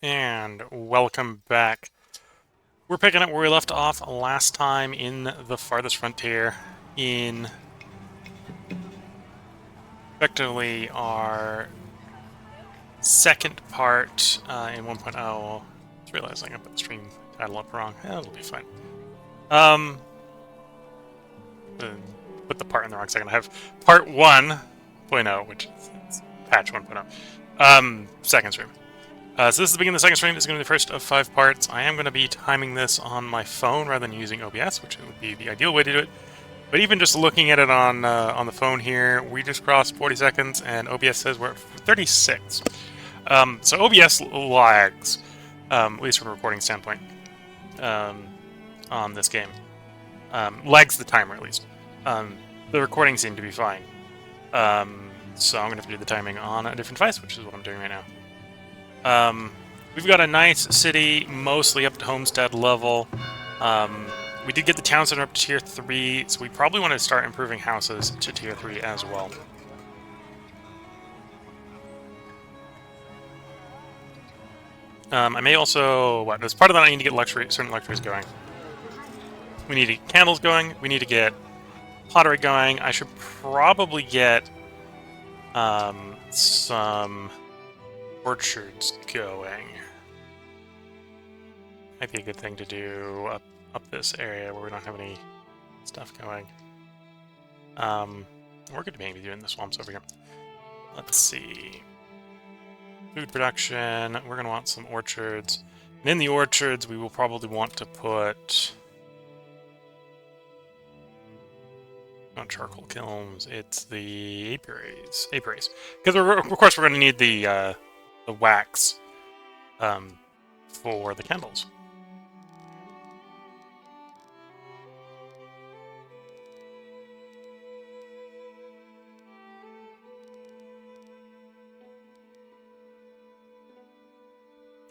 And welcome back. We're picking up where we left off last time in the Farthest Frontier in effectively our second part in 1.0. I just realizing I put the stream title up wrong. That'll be fine. Um, put the part in the wrong second. I have part 1.0, which is patch 1.0. Second stream. So this is the beginning of the second stream. This is going to be the first of 5 parts. I am going to be timing this on my phone rather than using OBS, which would be the ideal way to do it. But even just looking at it on the phone here, we just crossed 40 seconds, and OBS says we're at 36. So OBS lags, at least from a recording standpoint, on this game. Lags the timer, at least. The recording seemed to be fine. So I'm going to have to do the timing on a different device, which is what I'm doing right now. We've got a nice city, mostly up to homestead level. We did get the town center up to tier 3, so we probably want to start improving houses to tier 3 as well. I may also... as part of that, I need to get certain luxuries going. We need to get candles going. We need to get pottery going. I should probably get some orchards going. Might be a good thing to do up this area where we don't have any stuff going. We're going to maybe doing the swamps over here. Let's see. Food production. We're going to want some orchards. And in the orchards, we will probably want to put... not charcoal kilns, it's the apiaries. Apiaries. Because, of course, we're going to need the wax for the candles.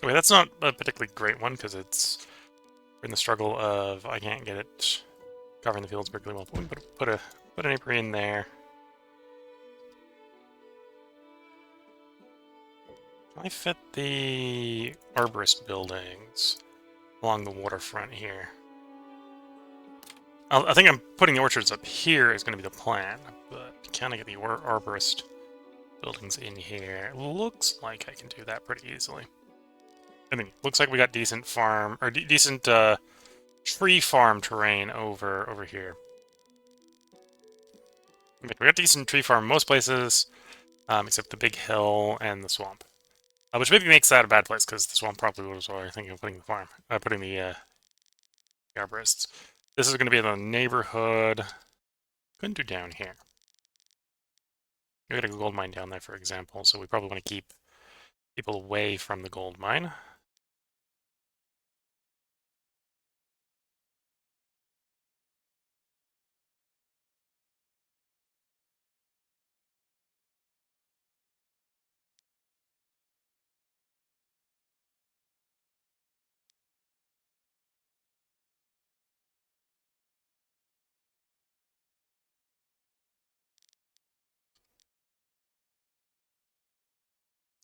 Okay, that's not a particularly great one because it's in the struggle of I can't get it covering the fields particularly well. But we put an apiary in there. Can I fit the arborist buildings along the waterfront here? I think I'm putting the orchards up here is going to be the plan, but can I get the arborist buildings in here? Looks like I can do that pretty easily. I mean, looks like we got decent farm, or decent tree farm terrain over here. We got decent tree farm in most places, except the big hill and the swamp. Which maybe makes that a bad place, because the swamp probably was where I think of putting the farm. Putting the arborists. This is going to be the neighborhood. Couldn't do down here. We got a gold mine down there, for example, so we probably want to keep people away from the gold mine.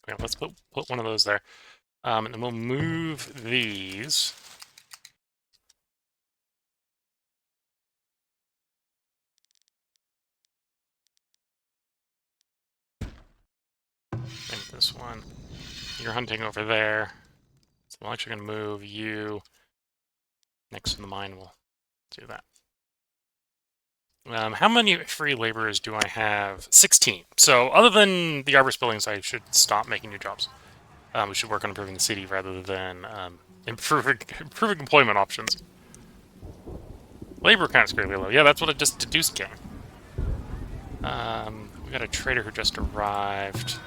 Okay, let's put one of those there. And then we'll move these. And this one. You're hunting over there. So I'm actually going to move you next to the mine. We'll do that. How many free laborers do I have? 16. So other than the arborist buildings, I should stop making new jobs. We should work on improving the city rather than improving employment options. Labor count's fairly low. Yeah, that's what it just deduced game. We got a trader who just arrived.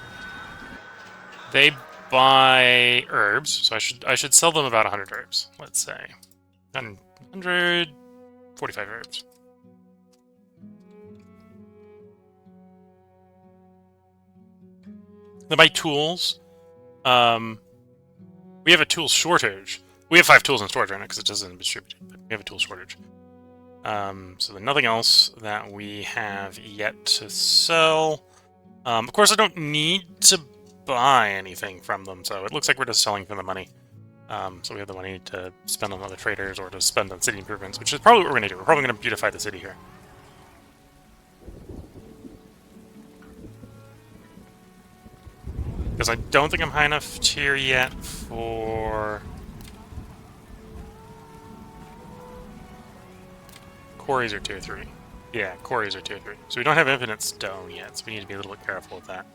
They buy herbs, so I should sell them about 100 herbs. Let's say 145 herbs. They buy tools. We have a tool shortage. We have 5 tools in storage right now because it doesn't distribute. But we have a tool shortage. So there's nothing else that we have yet to sell. Of course, I don't need to buy anything from them, so it looks like we're just selling for the money. So we have the money to spend on other traders or to spend on city improvements, which is probably what we're going to do. We're probably going to beautify the city here. Because I don't think I'm high enough tier yet for... Quarries are tier 3. Yeah, quarries are tier 3. So we don't have infinite stone yet, so we need to be a little bit careful with that.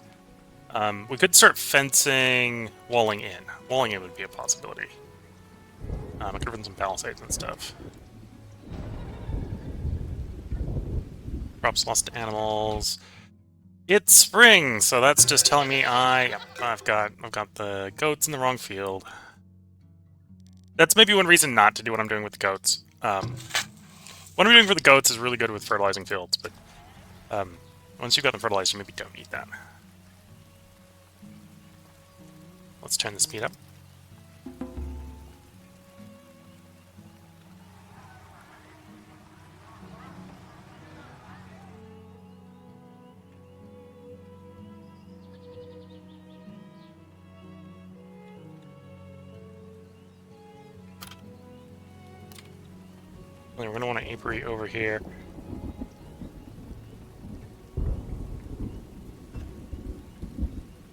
We could start fencing walling in. Walling in would be a possibility. I could run some palisades and stuff. Crops lost to animals. It's spring, so that's just telling me I've got the goats in the wrong field. That's maybe one reason not to do what I'm doing with the goats. What I'm doing for the goats is really good with fertilizing fields, but once you've got them fertilized, you maybe don't need that. Let's turn the speed up. We're going to want an apiary over here.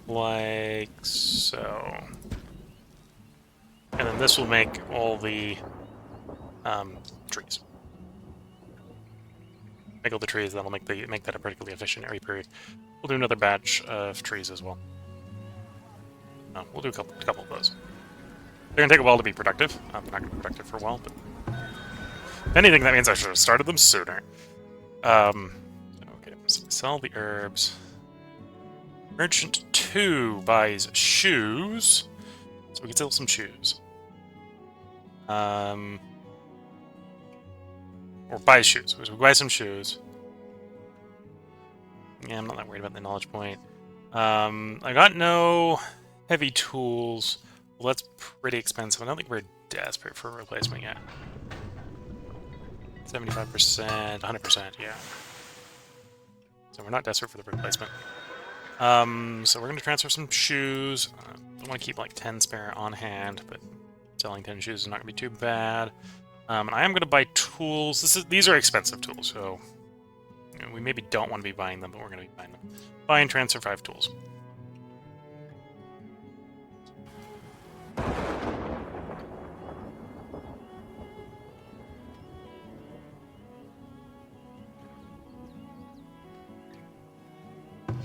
Like so. And then this will make all the trees. Make all the trees, that'll make that a particularly efficient apiary. We'll do another batch of trees as well. No, we'll do a couple of those. They're going to take a while to be productive. They're not going to be productive for a while, but... If anything, that means I should have started them sooner. Okay, so we sell the herbs. Merchant 2 buys shoes. So we can sell some shoes. Or buy shoes. So we buy some shoes. Yeah, I'm not that worried about the knowledge point. I got no heavy tools. Well, that's pretty expensive. I don't think we're desperate for a replacement yet. 75%, 100%, yeah. So we're not desperate for the replacement. So we're going to transfer some shoes. I want to keep like 10 spare on hand, but selling 10 shoes is not going to be too bad. And I am going to buy tools. These are expensive tools, so you know, we maybe don't want to be buying them, but we're going to be buying them. Buy and transfer 5 tools.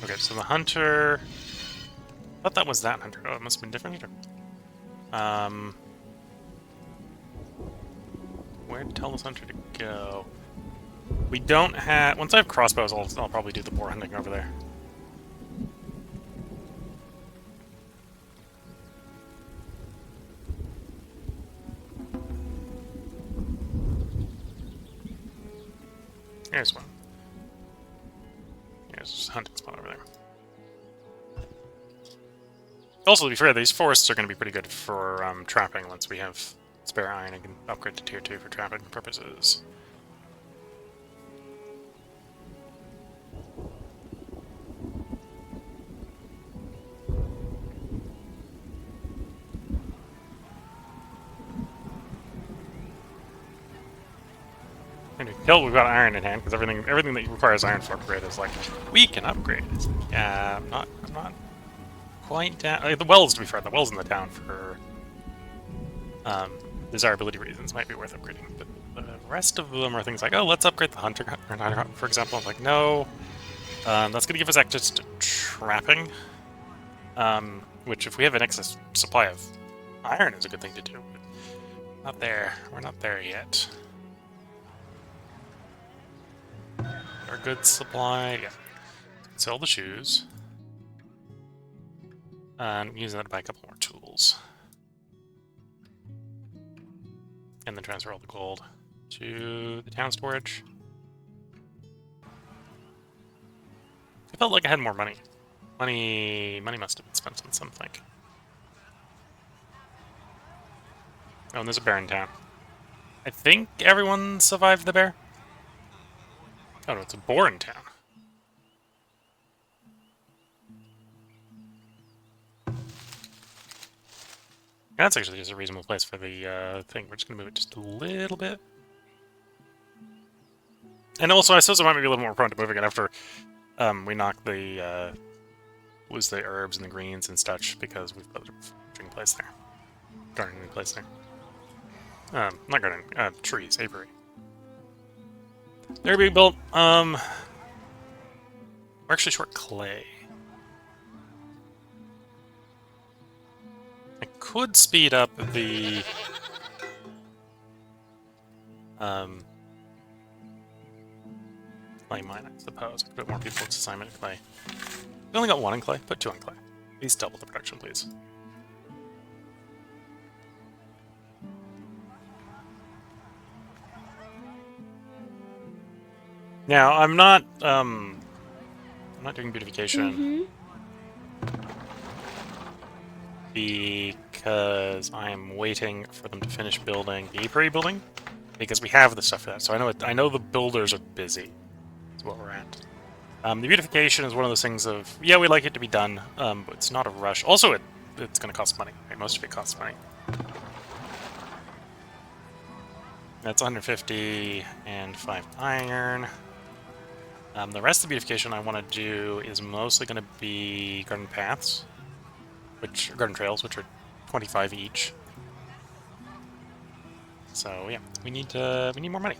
Okay, so the hunter... I thought that was that hunter. Oh, it must have been different hunter. Where to tell this hunter to go? We don't have... Once I have crossbows, I'll probably do the boar hunting over there. Here's one. There's a hunting spot over there. Also, to be fair, these forests are going to be pretty good for trapping once we have spare iron and can upgrade to tier 2 for trapping purposes. Until we've got iron in hand, because everything that requires iron for upgrade is like, we can upgrade. It's like, yeah, I'm not quite down. The wells, to be fair, the wells in the town for desirability reasons might be worth upgrading, but the rest of them are things like, oh, let's upgrade the hunter, for example. I'm like, no, that's going to give us access to trapping, which if we have an excess supply of iron is a good thing to do. But not there. We're not there yet. Our goods supply, yeah. Sell the shoes. And use that to buy a couple more tools. And then transfer all the gold to the town storage. I felt like I had more money. Money must have been spent on something. Oh, and there's a bear in town. I think everyone survived the bear. Oh no, it's a boar in town. That's actually just a reasonable place for the thing. We're just going to move it just a little bit. And also, I suppose I might be a little more prone to moving it after we knock the lose the herbs and the greens and such, because we've got a gardening place there. Gardening place there. Not gardening, trees, apiary. They're being built. We're actually short clay. I could speed up the clay mine, I suppose. I could put more people into assignment in clay. We only got 1 in clay. Put 2 in clay. Please double the production, please. Now, I'm not doing beautification because I'm waiting for them to finish building the apiary building, because we have the stuff for that. So I know the builders are busy. That's what we're at. The beautification is one of those things of, yeah, we like it to be done, but it's not a rush. Also, it's going to cost money. Right? Most of it costs money. That's 150 and 5 iron. The rest of the beautification I want to do is mostly going to be garden paths, garden trails, which are 25 each. So yeah, we need more money.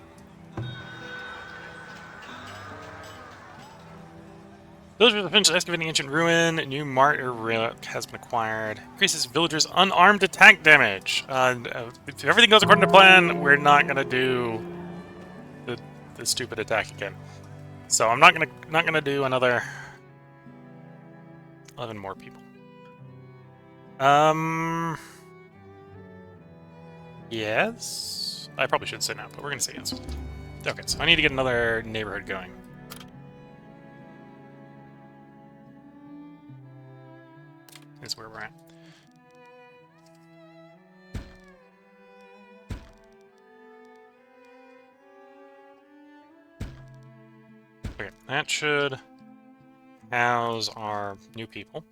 Villagers have finished excavating ancient ruin. New martyr relic has been acquired. Increases villagers' unarmed attack damage. If everything goes according to plan, we're not gonna do the stupid attack again. So I'm not gonna do another 11 more people. Yes. I probably should say no, but we're gonna say yes. Okay, so I need to get another neighborhood going. Is where we're at. Okay, that should house our new people.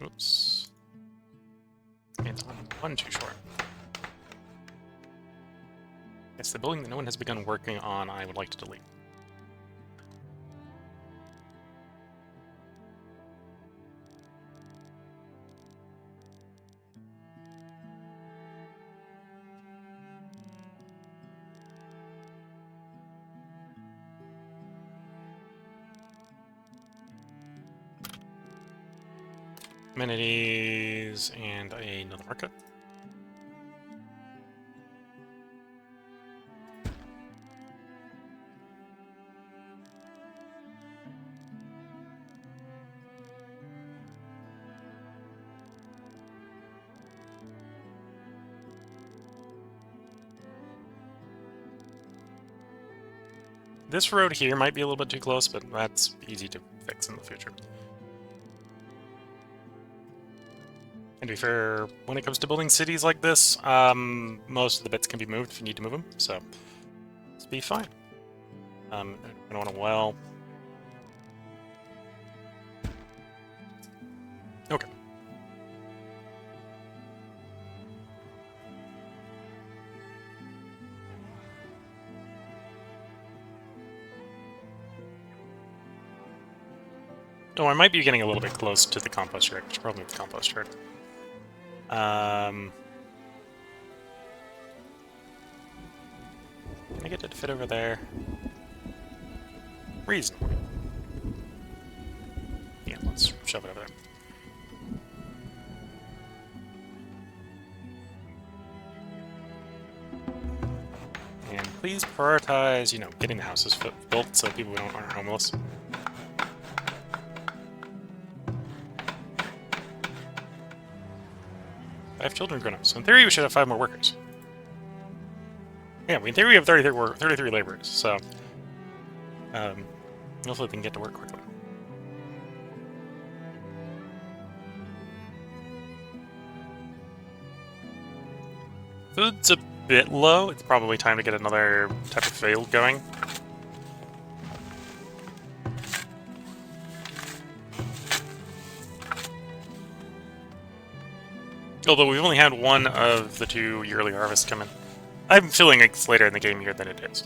Oops. It's one too short. It's the building that no one has begun working on, I would like to delete. Amenities and another market. This road here might be a little bit too close, but that's easy to fix in the future. And to be fair, when it comes to building cities like this, most of the bits can be moved if you need to move them, so it's be fine. I don't want a well. Okay. Oh, I might be getting a little bit close to the compost yard. I should probably move the compost yard. Can I get it to fit over there? Reasonably. Yeah, let's shove it over there. And please prioritize, getting the houses built so people aren't homeless. I have children grown up, so in theory we should have 5 more workers. Yeah, in theory we have 33 laborers, so hopefully we can get to work quickly. Food's a bit low. It's probably time to get another type of field going. Although we've only had one of the 2 yearly harvests come in. I'm feeling it's later in the game here than it is.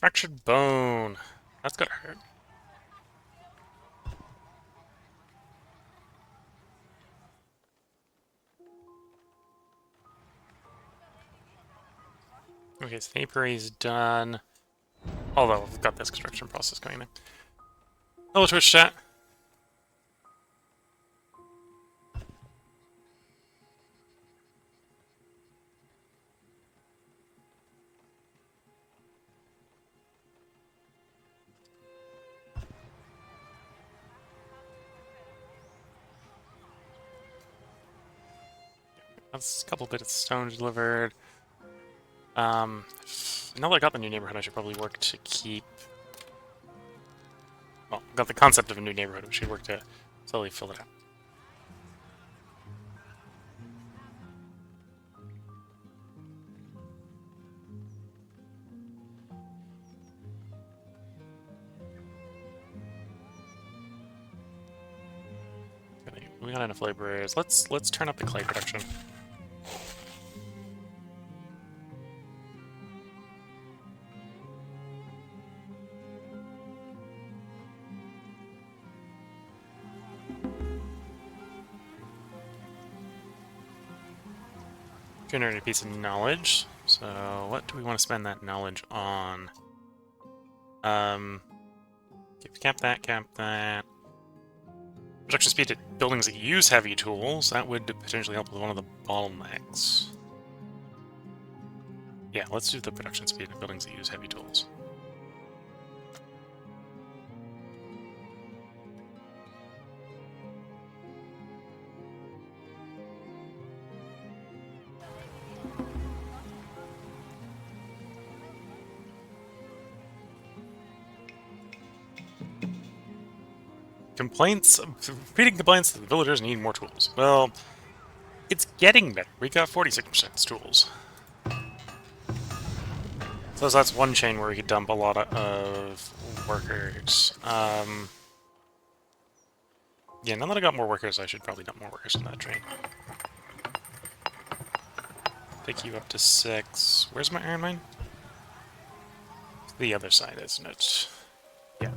Fractured bone. That's gotta hurt. Okay, so the apiary is done. Although we've got this construction process going in. Hello, Twitch chat. That's a couple bits of stone delivered. Now that I got the new neighborhood, I should probably work to keep... Well, got the concept of a new neighborhood. We should work to slowly fill it out. Okay, we got enough laborers. Let's turn up the clay production. Generate a piece of knowledge. So what do we want to spend that knowledge on? Cap that, cap that. Production speed at buildings that use heavy tools. That would potentially help with one of the bottlenecks. Yeah, let's do the production speed at buildings that use heavy tools. Complaints, repeating complaints that the villagers need more tools. Well, it's getting better. We got 46% tools. So that's one chain where we could dump a lot of workers. Yeah, now that I got more workers, I should probably dump more workers on that train. Take you up to 6. Where's my iron mine? The other side, isn't it? Yeah.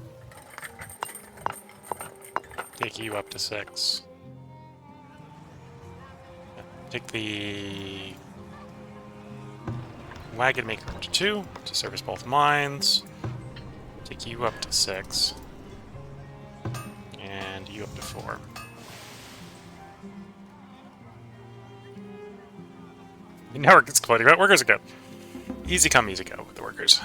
Take you up to 6. Take the wagon maker up to 2 to service both mines. Take you up to 6. And you up to 4. Now we're complaining about workers again. Easy come, easy go with the workers.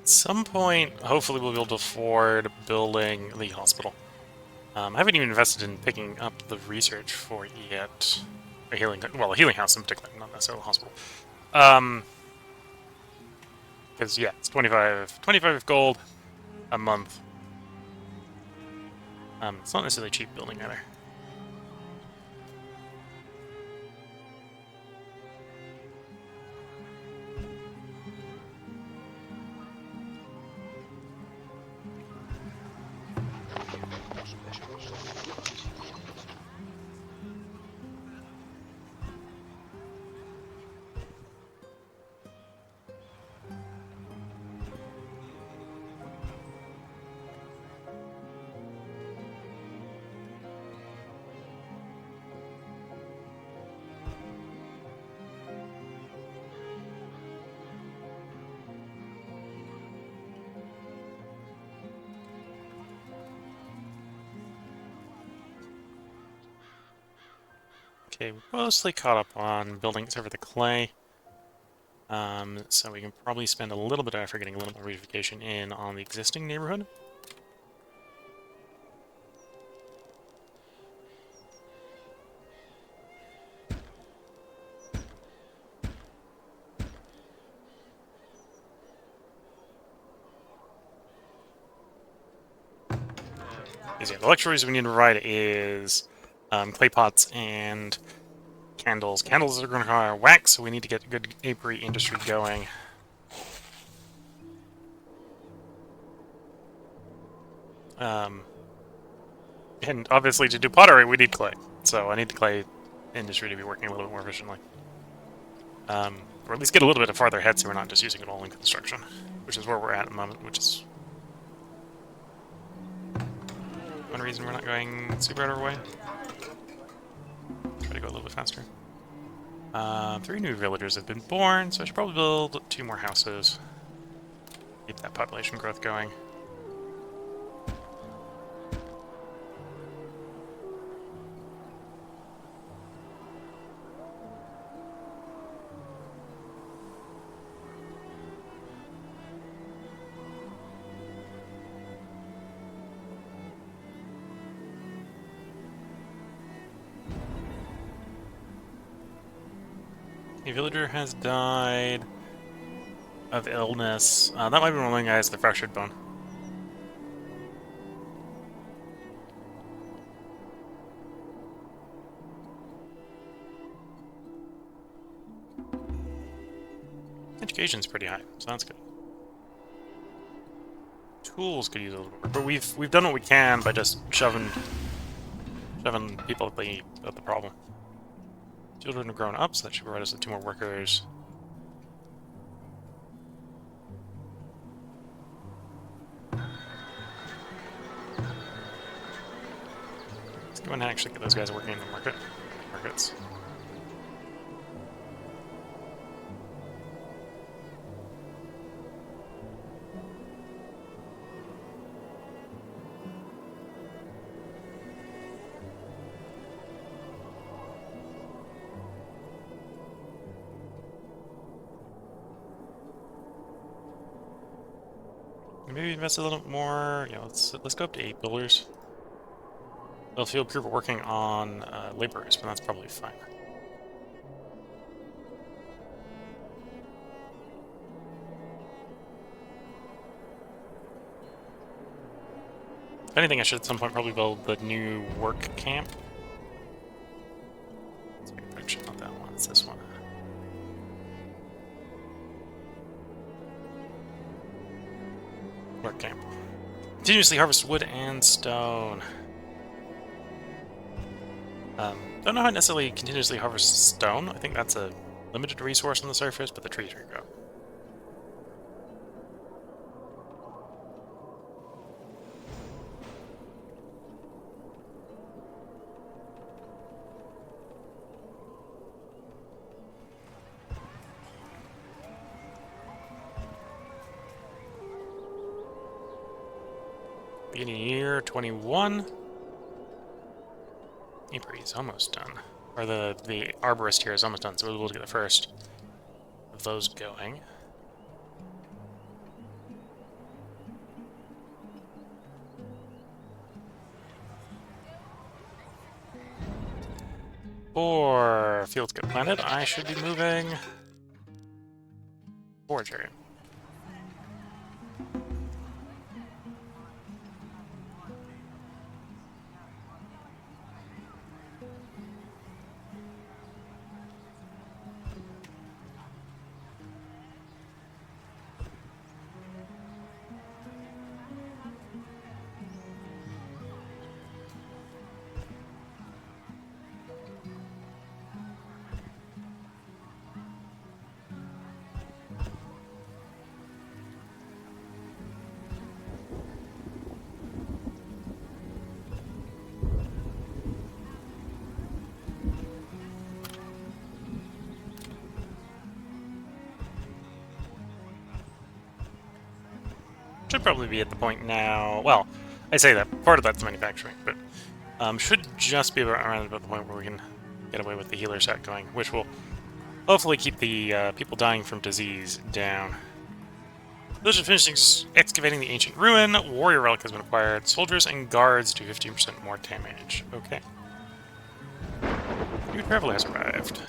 At some point, hopefully we'll be able to afford building the hospital. I haven't even invested in picking up the research for it yet. A healing house in particular, not necessarily a hospital. Because, yeah, it's 25 gold a month. It's not necessarily cheap building either. Okay, we're mostly caught up on building except for the clay. So we can probably spend a little bit of effort getting a little more beautification in on the existing neighborhood. Yeah, the luxuries we need to provide is clay pots and candles. Candles are going to require wax, so we need to get a good apiary industry going. And obviously to do pottery, we need clay. So I need the clay industry to be working a little bit more efficiently. Or at least get a little bit farther ahead so we're not just using it all in construction, which is where we're at the moment, which is one reason we're not going super out of our way. Try to go a little bit faster. 3 new villagers have been born, so I should probably build 2 more houses. Keep that population growth going. A villager has died of illness. That might be one of the guys with the fractured bone. Education's pretty high, so that's good. Tools could use a little bit, but we've done what we can by just shoving people at the problem. Children have grown up, so that should provide us with 2 more workers. Let's go and actually get those guys working in the markets. Maybe invest a little more. Yeah, let's go up to 8 builders. They'll feel people working on laborers, but that's probably fine. If anything, I should at some point probably build the new work camp. Actually, not that one. It's this one. Work camp. Continuously harvest wood and stone. Don't know how to necessarily continuously harvest stone. I think that's a limited resource on the surface, but the trees regrow. Beginning of year 21. Apiary is almost done. Or the arborist here is almost done, so we'll be able to get the first of those going. Before fields get planted, I should be moving forage area. Should probably be at the point now. Well, I say that part of that's manufacturing, but should just be around about the point where we can get away with the healer set going, which will hopefully keep the people dying from disease down. Those are finishing excavating the ancient ruin. Warrior relic has been acquired. Soldiers and guards do 15% more damage. Okay. New traveler has arrived.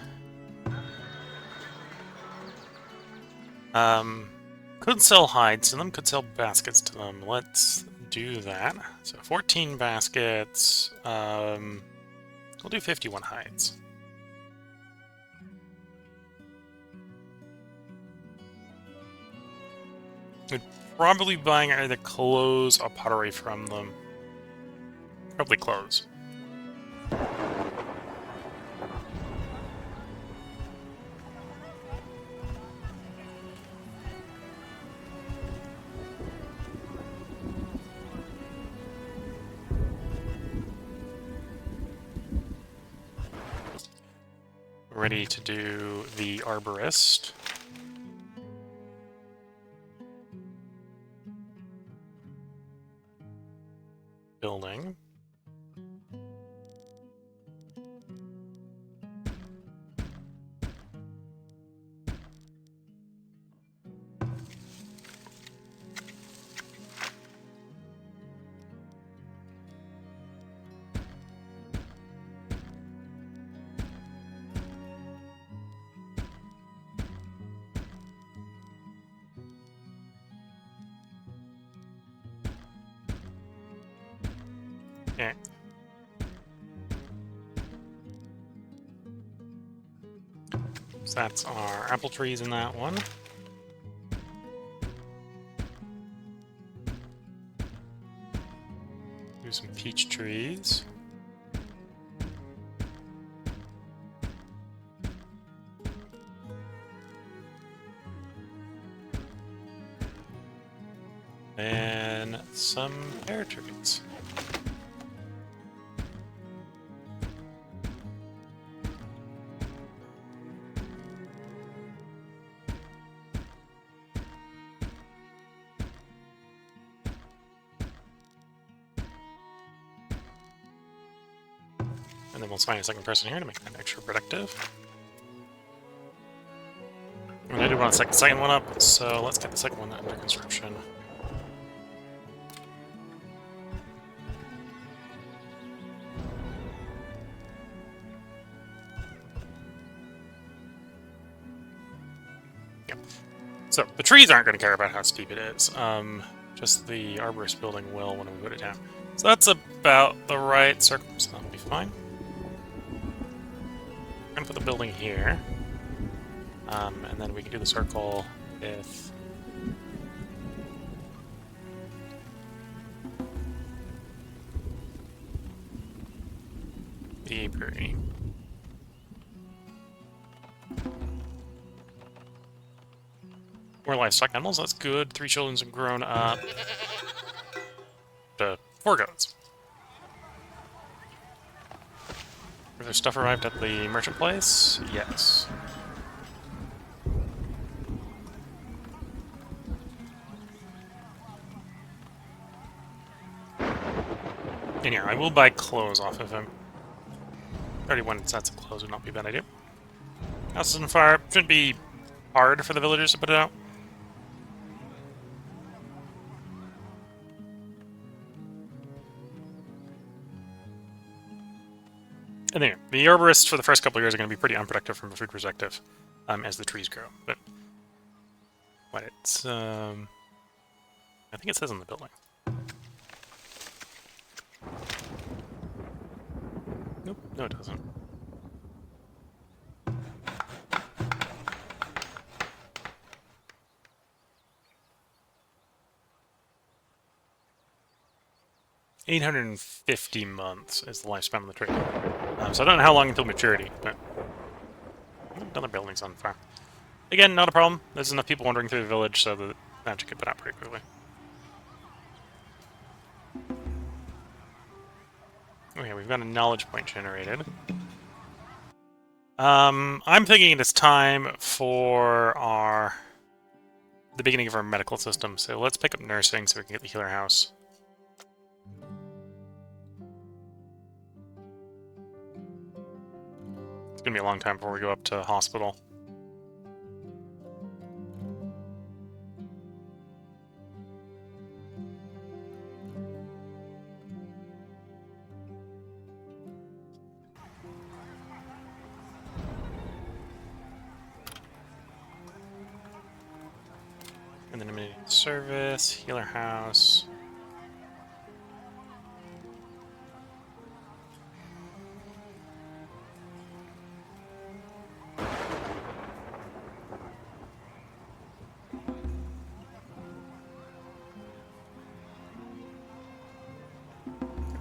Could sell hides to them, could sell baskets to them. Let's do that. So 14 baskets. We'll do 51 hides. We'd probably be buying either clothes or pottery from them. Probably clothes. Ready to do the arborist. Building. Okay. So that's our apple trees in that one. Do some peach trees. And some pear trees. And then we'll find a second person here to make that extra productive. And I do want to set the second one up, so let's get the second one under construction. Yep. So, the trees aren't going to care about how steep it is. Just the arborist building will when we put it down. So that's about the right circle, so that'll be fine. We're going to put the building here. And then we can do the circle with the apiary. More livestock animals, that's good. 3 children have grown up to 4 goats. Is there stuff arrived at the merchant place? Yes. And yeah, I will buy clothes off of him. 31 sets of clothes would not be a bad idea. House is on fire. Shouldn't be hard for the villagers to put it out. And there, the arborists for the first couple of years are going to be pretty unproductive from a food perspective, as the trees grow. But what it's, I think it says in the building. Nope, no, it doesn't. $850 months is the lifespan of the tree. So I don't know how long until maturity, but another building's on fire. Again, not a problem. There's enough people wandering through the village so that magic can put out pretty quickly. Okay, we've got a knowledge point generated. I'm thinking it's time for the beginning of our medical system. So let's pick up nursing so we can get the healer house. It's gonna be a long time before we go up to hospital. And then immunity service, healer house.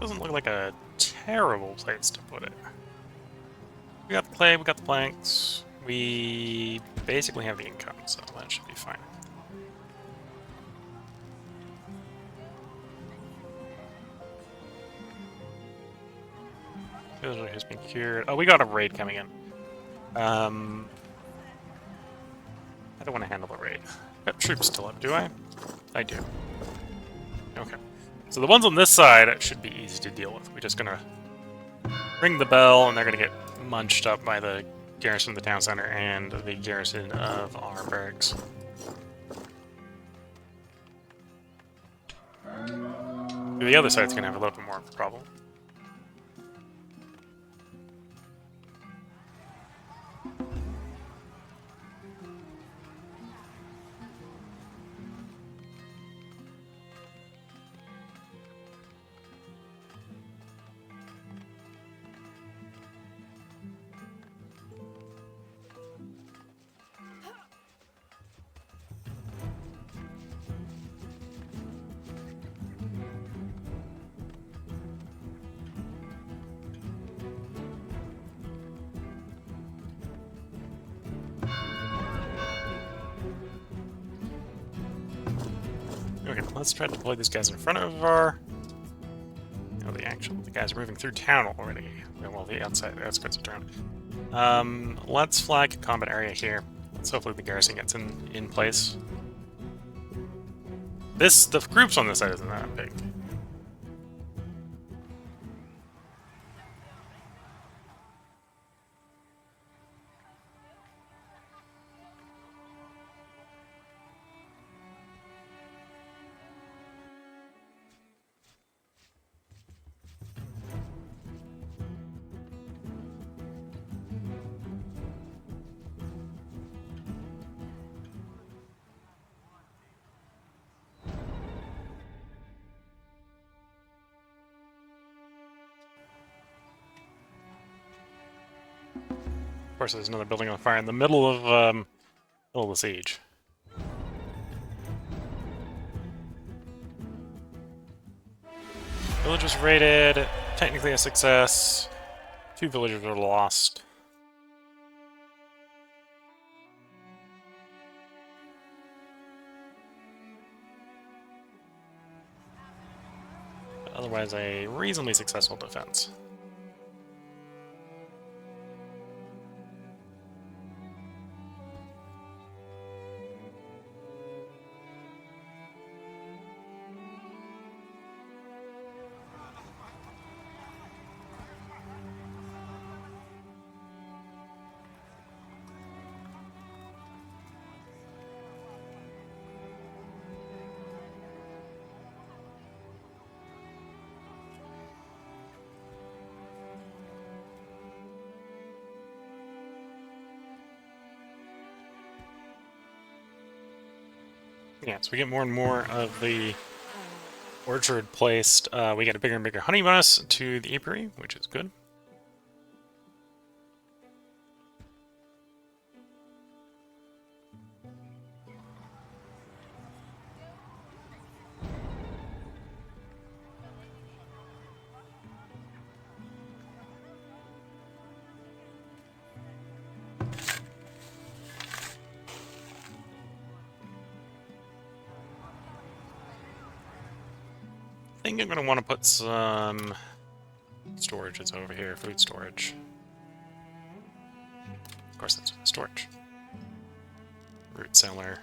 Doesn't look like a terrible place to put it. We got the clay, we got the planks, we basically have the income, so that should be fine. Villager has been cured. Oh, we got a raid coming in. I don't want to handle the raid. Got troops still up, do I? I do. Okay. So the ones on this side should be easy to deal with. We're just gonna ring the bell, and they're gonna get munched up by the garrison of the town center and the garrison of our barracks. The other side's gonna have a little bit more of a problem. Okay, let's try to deploy these guys in front of our... Oh, the guys are moving through town already. Well, the outside, the outskirts of town. Let's flag a combat area here. Let's hopefully the garrison gets in place. The groups on this side isn't that big. Of course, there's another building on fire in the middle of the siege. Village was raided. Technically a success. 2 villagers were lost. But otherwise, a reasonably successful defense. Yeah, so we get more and more of the orchard placed. We get a bigger and bigger honey bonus to the apiary, which is good. I think I'm going to want to put some storages over here, food storage. Of course, that's storage. Root cellar.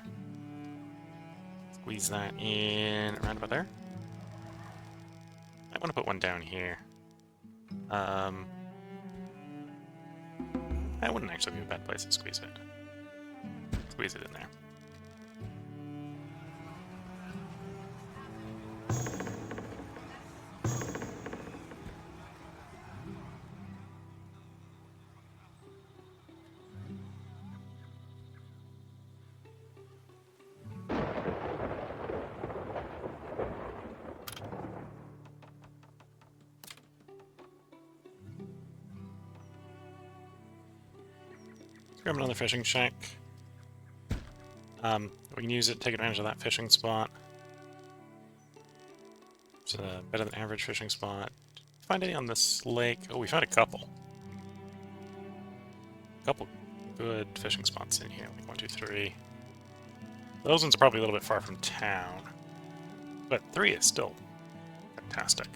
Squeeze that in around about there. I want to put one down here. That wouldn't actually be a bad place to squeeze it. Squeeze it in there. Grab another fishing shack. We can use it to take advantage of that fishing spot. It's a better than average fishing spot. Find any on this lake? Oh, we found a couple. A couple good fishing spots in here. Like 1, 2, 3. Those ones are probably a little bit far from town. But 3 is still fantastic.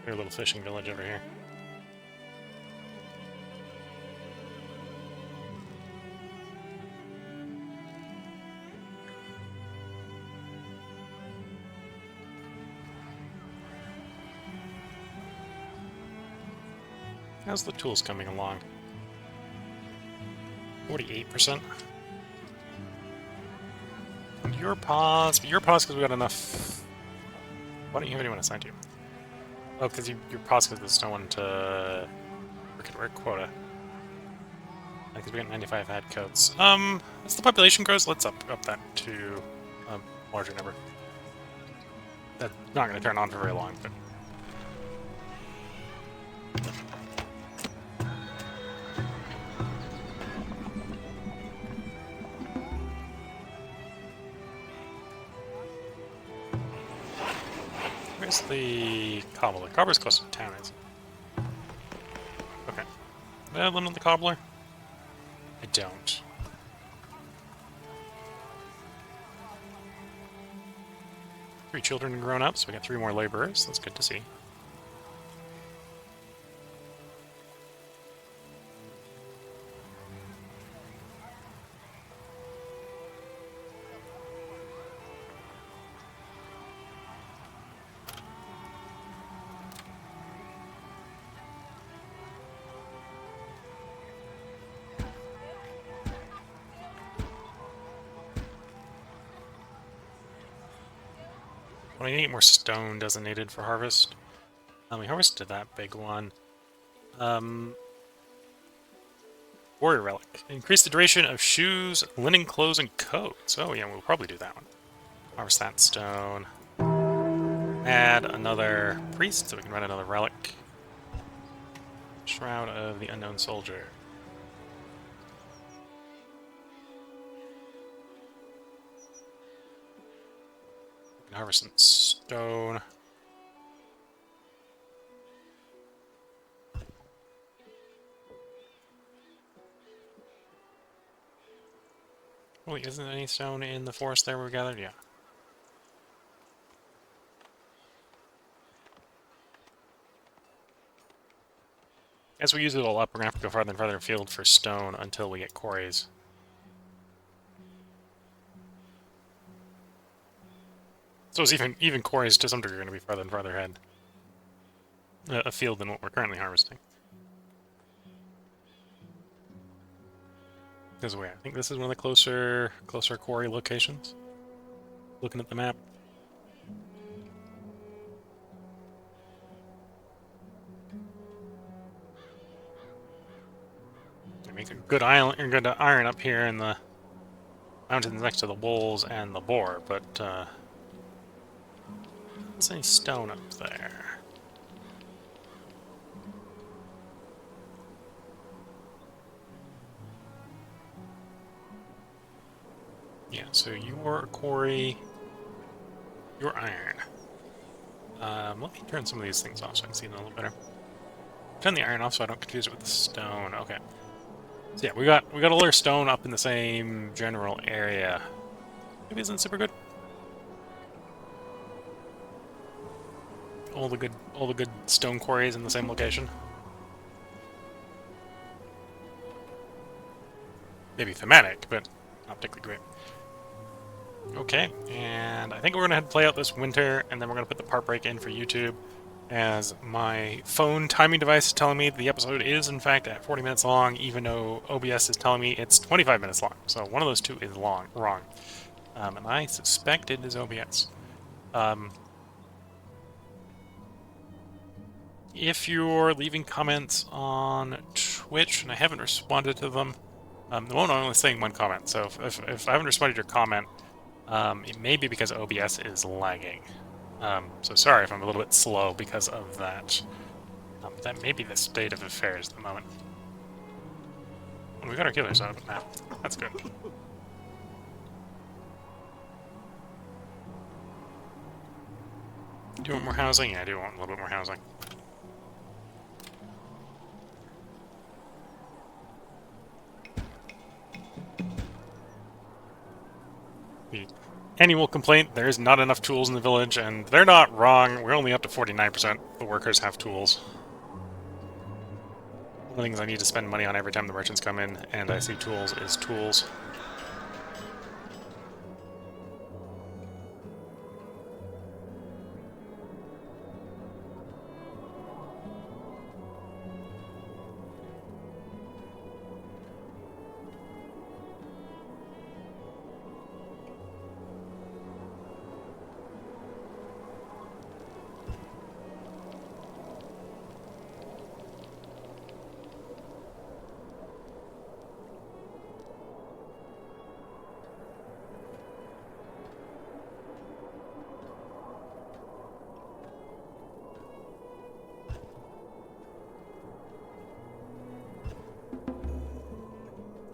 There's a little fishing village over here. How's the tools coming along? 48%. Your pause, but your pause because we got enough. Why don't you have anyone assigned to you? Oh, because your pause because there's no one to work quota. Because we got 95 head coats. As the population grows, let's up that to a larger number. That's not going to turn on for very long, but. Where's the cobbler? Cobbler's close to town, isn't it? Okay. Do I have limit on the cobbler? I don't. Three children grown up, so we got 3 more laborers. That's good to see. Well, I need more stone designated for harvest. We harvested that big one. Warrior relic. Increase the duration of shoes, linen, clothes, and coats. Oh yeah, we'll probably do that one. Harvest that stone. Add another priest so we can run another relic. Shroud of the Unknown Soldier. We can harvest some stone. Wait, isn't there any stone in the forest there we gathered? Yeah. As we use it all up, we're going to have to go farther and farther afield for stone until we get quarries. So it's even quarries to some degree are going to be farther and farther ahead afield than what we're currently harvesting. This way, I think this is one of the closer quarry locations. Looking at the map. Make a good island, or good iron up here in the mountains next to the wolves and the boar, but there's any stone up there. Yeah, so you're a quarry, you're iron. Let me turn some of these things off so I can see them a little better. Turn the iron off so I don't confuse it with the stone. Okay. So yeah, we got all our stone up in the same general area. Maybe isn't super good. All the good stone quarries in the same location. Maybe thematic, but not particularly great. Okay, and I think we're going to play out this winter, and then we're going to put the part break in for YouTube, as my phone timing device is telling me the episode is, in fact, at 40 minutes long, even though OBS is telling me it's 25 minutes long. So one of those two is wrong. And I suspect it is OBS. If you're leaving comments on Twitch and I haven't responded to them, the moment I'm only saying one comment, so if I haven't responded to your comment, it may be because OBS is lagging. So sorry if I'm a little bit slow because of that. That may be the state of affairs at the moment. We got our killers out of the map. That's good. Do you want more housing? Yeah, I do want a little bit more housing. The annual complaint, there's not enough tools in the village, and they're not wrong. We're only up to 49%. The workers have tools. One of the things I need to spend money on every time the merchants come in and I see tools is tools.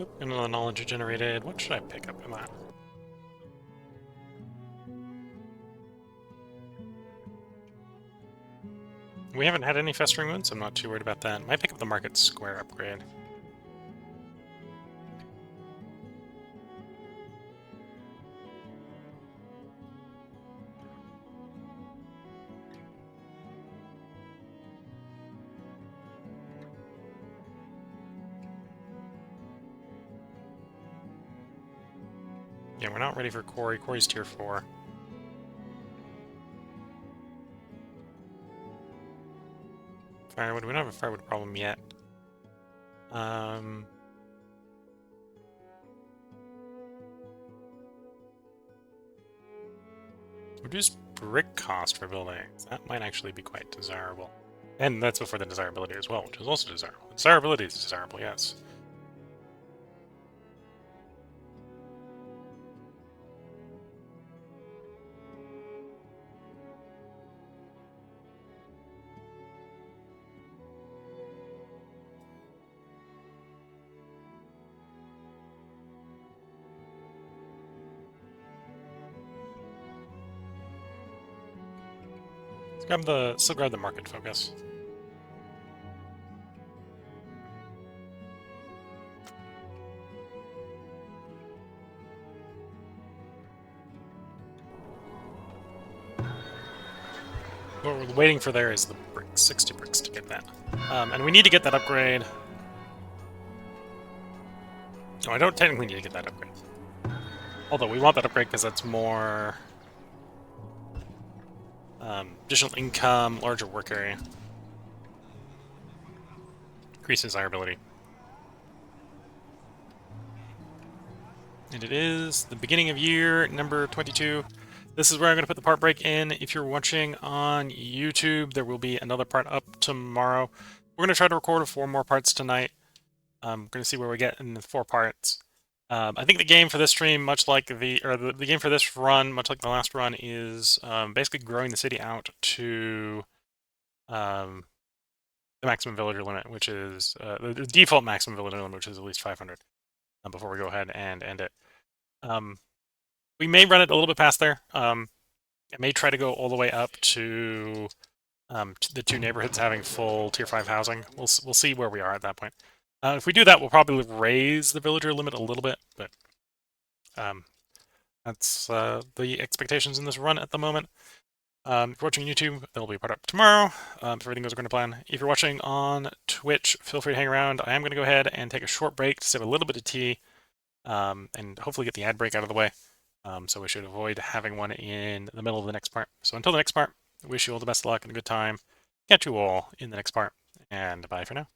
Oop, another knowledge generated. What should I pick up in that? We haven't had any festering wounds, so I'm not too worried about that. Might pick up the market square upgrade. Yeah, we're not ready for Quarry. Quarry's tier 4. Firewood. We don't have a firewood problem yet. Reduce brick cost for buildings. That might actually be quite desirable. And that's before the desirability as well, which is also desirable. Desirability is desirable, yes. Still grab the market focus. What we're waiting for there is the bricks, 60 bricks to get that. And we need to get that upgrade. No, I don't technically need to get that upgrade. Although we want that upgrade because that's more additional income, larger work area. Increases desirability. And it is the beginning of year number 22. This is where I'm going to put the part break in. If you're watching on YouTube, there will be another part up tomorrow. We're going to try to record 4 more parts tonight. We're going to see where we get in the 4 parts. I think the game for this stream, much like the game for this run, much like the last run, is basically growing the city out to the maximum villager limit, which is the default maximum villager limit, which is at least 500. Before we go ahead and end it, we may run it a little bit past there. I may try to go all the way up to the 2 neighborhoods having full tier 5 housing. We'll see where we are at that point. If we do that, we'll probably raise the villager limit a little bit, but that's the expectations in this run at the moment. If you're watching YouTube, there'll be a part up tomorrow, if everything goes according to plan. If you're watching on Twitch, feel free to hang around. I am going to go ahead and take a short break to sip a little bit of tea, and hopefully get the ad break out of the way. So we should avoid having one in the middle of the next part. So until the next part, I wish you all the best of luck and a good time. Catch you all in the next part, and bye for now.